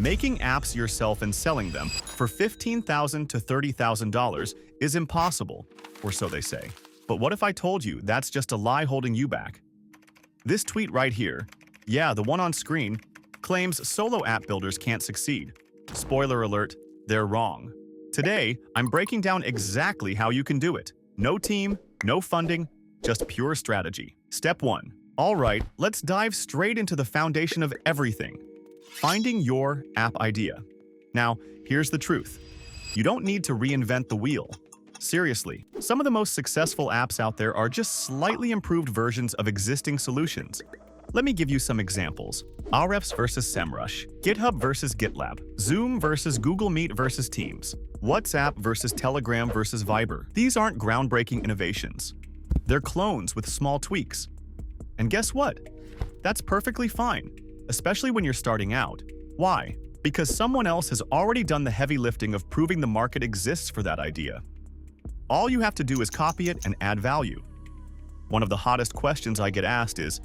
Making apps yourself and selling them for $15,000 to $30,000 is impossible, or so they say. But what if I told you that's just a lie holding you back? This tweet right here, yeah, the one on screen, claims solo app builders can't succeed. Spoiler alert, they're wrong. Today, I'm breaking down exactly how you can do it. No team, no funding, just pure strategy. Step 1. All right, let's dive straight into the foundation of everything. Finding your app idea. Now, here's the truth. You don't need to reinvent the wheel. Seriously, some of the most successful apps out there are just slightly improved versions of existing solutions. Let me give you some examples. Ahrefs versus SEMrush, GitHub versus GitLab, Zoom versus Google Meet versus Teams, WhatsApp versus Telegram versus Viber. These aren't groundbreaking innovations. They're clones with small tweaks. And guess what? That's perfectly fine, especially when you're starting out. Why? Because someone else has already done the heavy lifting of proving the market exists for that idea. All you have to do is copy it and add value. One of the hottest questions I get asked is,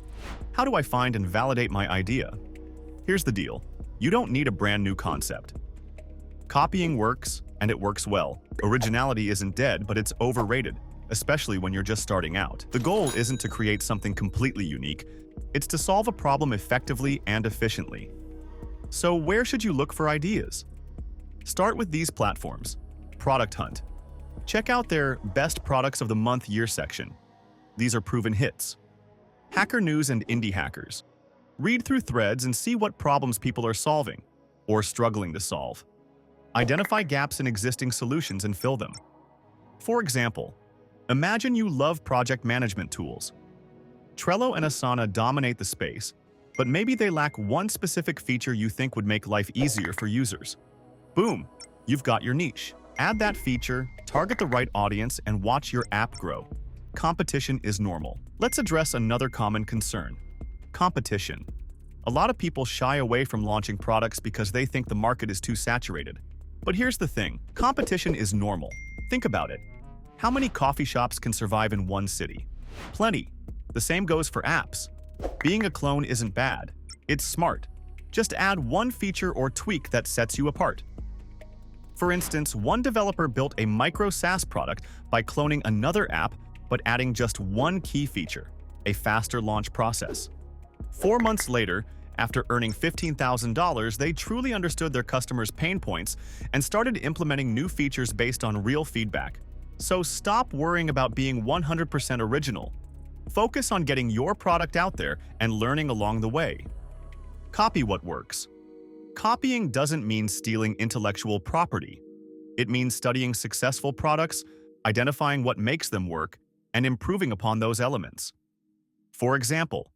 how do I find and validate my idea? Here's the deal. You don't need a brand new concept. Copying works, and it works well. Originality isn't dead, but it's overrated, especially when you're just starting out. The goal isn't to create something completely unique. It's to solve a problem effectively and efficiently. So where should you look for ideas? Start with these platforms. Product Hunt. Check out their Best Products of the Month Year section. These are proven hits. Hacker News and Indie Hackers. Read through threads and see what problems people are solving or struggling to solve. Identify gaps in existing solutions and fill them. For example, imagine you love project management tools. Trello and Asana dominate the space, but maybe they lack one specific feature you think would make life easier for users. Boom, you've got your niche. Add that feature, target the right audience, and watch your app grow. Competition is normal. Let's address another common concern: competition. A lot of people shy away from launching products because they think the market is too saturated. But here's the thing, competition is normal. Think about it. How many coffee shops can survive in one city? Plenty. The same goes for apps. Being a clone isn't bad. It's smart. Just add one feature or tweak that sets you apart. For instance, one developer built a micro SaaS product by cloning another app but adding just one key feature, a faster launch process. 4 months later, after earning $15,000, they truly understood their customers' pain points and started implementing new features based on real feedback. So stop worrying about being 100% original. Focus on getting your product out there and learning along the way. Copy what works. Copying doesn't mean stealing intellectual property. It means studying successful products, identifying what makes them work, and improving upon those elements. For example,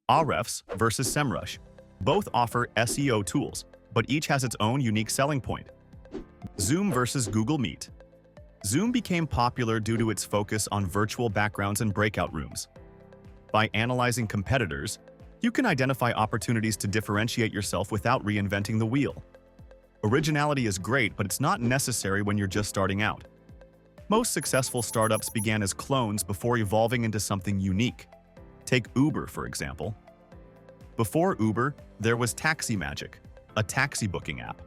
Ahrefs versus SEMrush. Both offer SEO tools, but each has its own unique selling point. Zoom versus Google Meet. Zoom became popular due to its focus on virtual backgrounds and breakout rooms. By analyzing competitors, you can identify opportunities to differentiate yourself without reinventing the wheel. Originality is great, but it's not necessary when you're just starting out. Most successful startups began as clones before evolving into something unique. Take Uber, for example. Before Uber, there was Taxi Magic, a taxi booking app.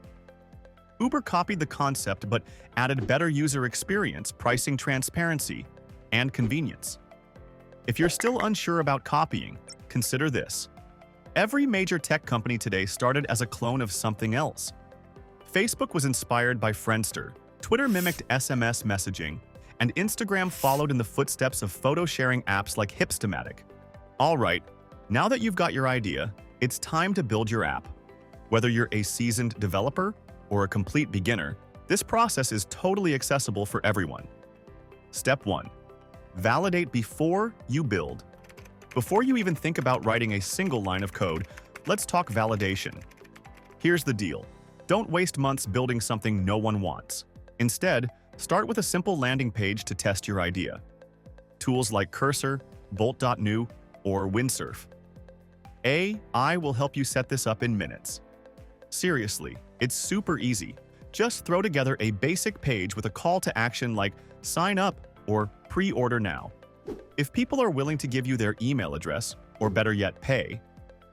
Uber copied the concept but added better user experience, pricing transparency, and convenience. If you're still unsure about copying, consider this. Every major tech company today started as a clone of something else. Facebook was inspired by Friendster, Twitter mimicked SMS messaging, and Instagram followed in the footsteps of photo-sharing apps like Hipstamatic. All right, now that you've got your idea, it's time to build your app. Whether you're a seasoned developer or a complete beginner, this process is totally accessible for everyone. Step 1. Validate before you build. Before you even think about writing a single line of code, let's talk validation. Here's the deal. Don't waste months building something no one wants. Instead, start with a simple landing page to test your idea. Tools like Cursor, Bolt.new, or Windsurf. AI will help you set this up in minutes. Seriously, it's super easy. Just throw together a basic page with a call to action like sign up or pre-order now. If people are willing to give you their email address, or better yet pay,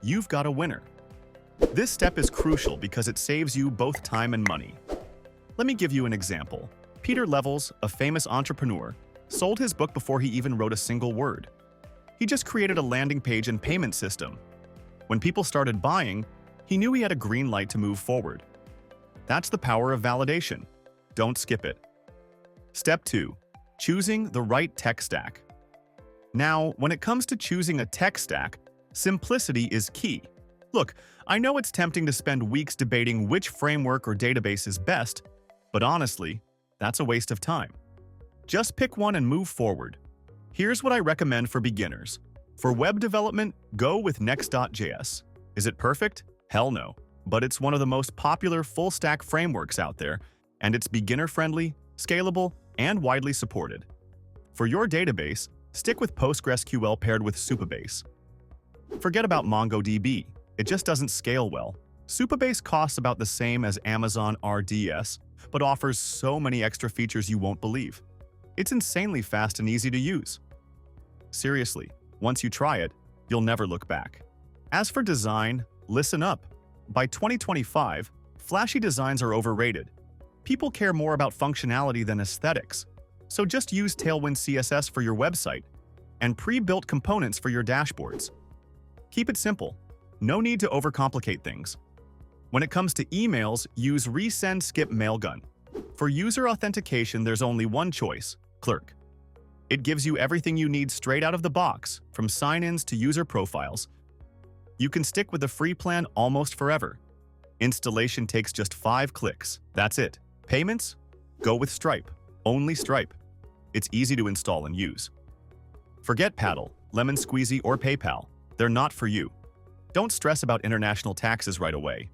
you've got a winner. This step is crucial because it saves you both time and money. Let me give you an example. Peter Levels, a famous entrepreneur, sold his book before he even wrote a single word. He just created a landing page and payment system. When people started buying, he knew he had a green light to move forward. That's the power of validation. Don't skip it. Step 2. Choosing the right tech stack. Now, when it comes to choosing a tech stack, simplicity is key. Look, I know it's tempting to spend weeks debating which framework or database is best, but honestly, that's a waste of time. Just pick one and move forward. Here's what I recommend for beginners. For web development, go with Next.js. Is it perfect? Hell no. But it's one of the most popular full-stack frameworks out there, and it's beginner-friendly, scalable, and widely supported. For your database, stick with PostgreSQL paired with Supabase. Forget about MongoDB. It just doesn't scale well. Supabase costs about the same as Amazon RDS, but offers so many extra features you won't believe. It's insanely fast and easy to use. Seriously, once you try it, you'll never look back. As for design, listen up. By 2025, flashy designs are overrated. People care more about functionality than aesthetics. So just use Tailwind CSS for your website and pre-built components for your dashboards. Keep it simple. No need to overcomplicate things. When it comes to emails, use Resend Skip Mailgun. For user authentication, there's only one choice: Clerk. It gives you everything you need straight out of the box, from sign-ins to user profiles. You can stick with the free plan almost forever. Installation takes just 5 clicks. That's it. Payments? Go with Stripe. Only Stripe. It's easy to install and use. Forget Paddle, Lemon Squeezy, or PayPal. They're not for you. Don't stress about international taxes right away.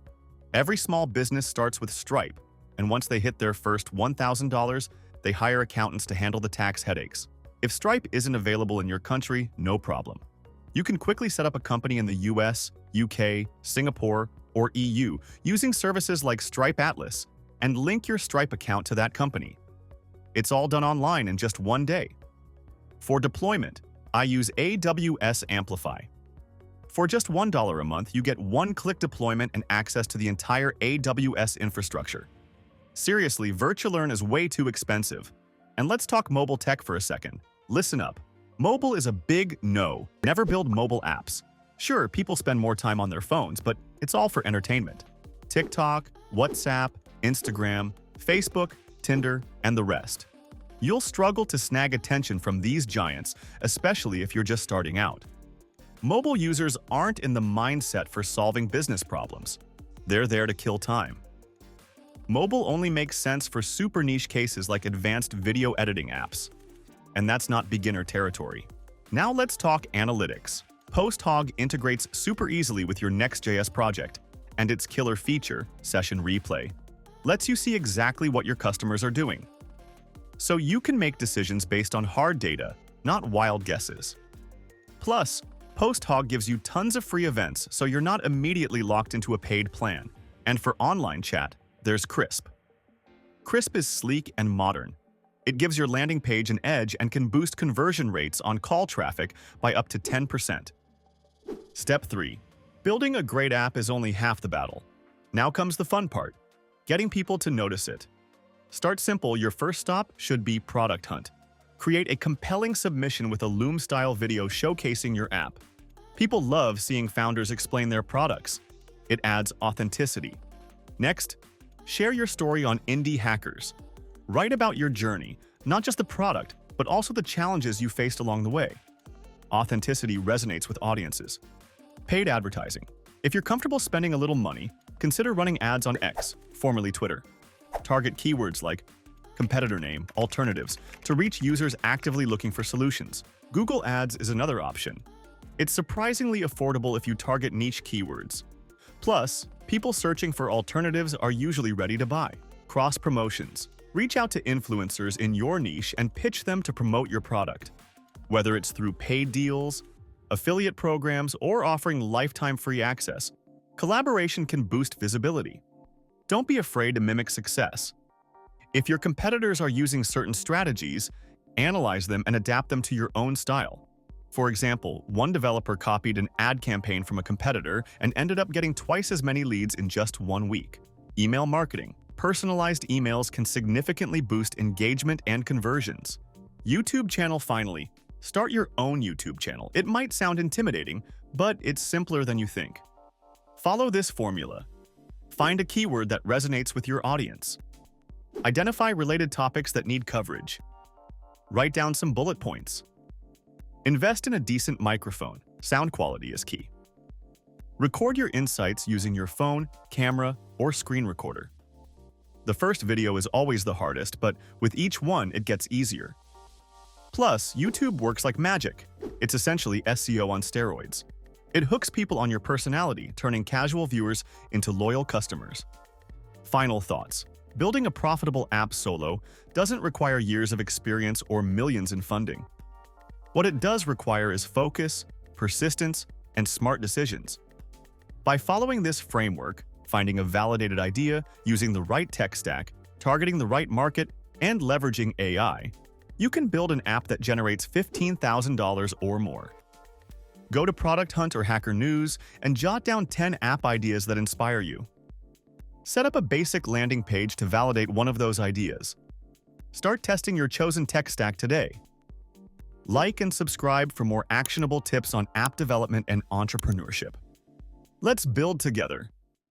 Every small business starts with Stripe, and once they hit their first $1,000, they hire accountants to handle the tax headaches. If Stripe isn't available in your country, no problem. You can quickly set up a company in the US, UK, Singapore, or EU using services like Stripe Atlas and link your Stripe account to that company. It's all done online in just one day. For deployment, I use AWS Amplify. For just $1 a month, you get one-click deployment and access to the entire AWS infrastructure. Seriously, VirtuaLearn is way too expensive. And let's talk mobile tech for a second. Listen up. Mobile is a big no. Never build mobile apps. Sure, people spend more time on their phones, but it's all for entertainment. TikTok, WhatsApp, Instagram, Facebook, Tinder, and the rest. You'll struggle to snag attention from these giants, especially if you're just starting out. Mobile users aren't in the mindset for solving business problems. They're there to kill time. Mobile only makes sense for super niche cases like advanced video editing apps. And that's not beginner territory. Now let's talk analytics. PostHog integrates super easily with your Next.js project, and its killer feature, Session Replay, lets you see exactly what your customers are doing. So you can make decisions based on hard data, not wild guesses. Plus, PostHog gives you tons of free events, so you're not immediately locked into a paid plan. And for online chat, there's Crisp. Crisp is sleek and modern. It gives your landing page an edge and can boost conversion rates on call traffic by up to 10%. Step 3. Building a great app is only half the battle. Now comes the fun part: getting people to notice it. Start simple. Your first stop should be Product Hunt. Create a compelling submission with a Loom-style video showcasing your app. People love seeing founders explain their products. It adds authenticity. Next, share your story on Indie Hackers. Write about your journey, not just the product, but also the challenges you faced along the way. Authenticity resonates with audiences. Paid advertising. If you're comfortable spending a little money, consider running ads on X, formerly Twitter. Target keywords like competitor name, alternatives, to reach users actively looking for solutions. Google Ads is another option. It's surprisingly affordable if you target niche keywords. Plus, people searching for alternatives are usually ready to buy. Cross promotions. Reach out to influencers in your niche and pitch them to promote your product. Whether it's through paid deals, affiliate programs, or offering lifetime free access, collaboration can boost visibility. Don't be afraid to mimic success. If your competitors are using certain strategies, analyze them and adapt them to your own style. For example, one developer copied an ad campaign from a competitor and ended up getting twice as many leads in just 1 week. Email marketing. Personalized emails can significantly boost engagement and conversions. YouTube channel finally. Start your own YouTube channel. It might sound intimidating, but it's simpler than you think. Follow this formula. Find a keyword that resonates with your audience. Identify related topics that need coverage. Write down some bullet points. Invest in a decent microphone. Sound quality is key. Record your insights using your phone, camera, or screen recorder. The first video is always the hardest, but with each one, it gets easier. Plus, YouTube works like magic. It's essentially SEO on steroids. It hooks people on your personality, turning casual viewers into loyal customers. Final thoughts. Building a profitable app solo doesn't require years of experience or millions in funding. What it does require is focus, persistence, and smart decisions. By following this framework, finding a validated idea, using the right tech stack, targeting the right market, and leveraging AI, you can build an app that generates $15,000 or more. Go to Product Hunt or Hacker News and jot down 10 app ideas that inspire you. Set up a basic landing page to validate one of those ideas. Start testing your chosen tech stack today. Like and subscribe for more actionable tips on app development and entrepreneurship. Let's build together.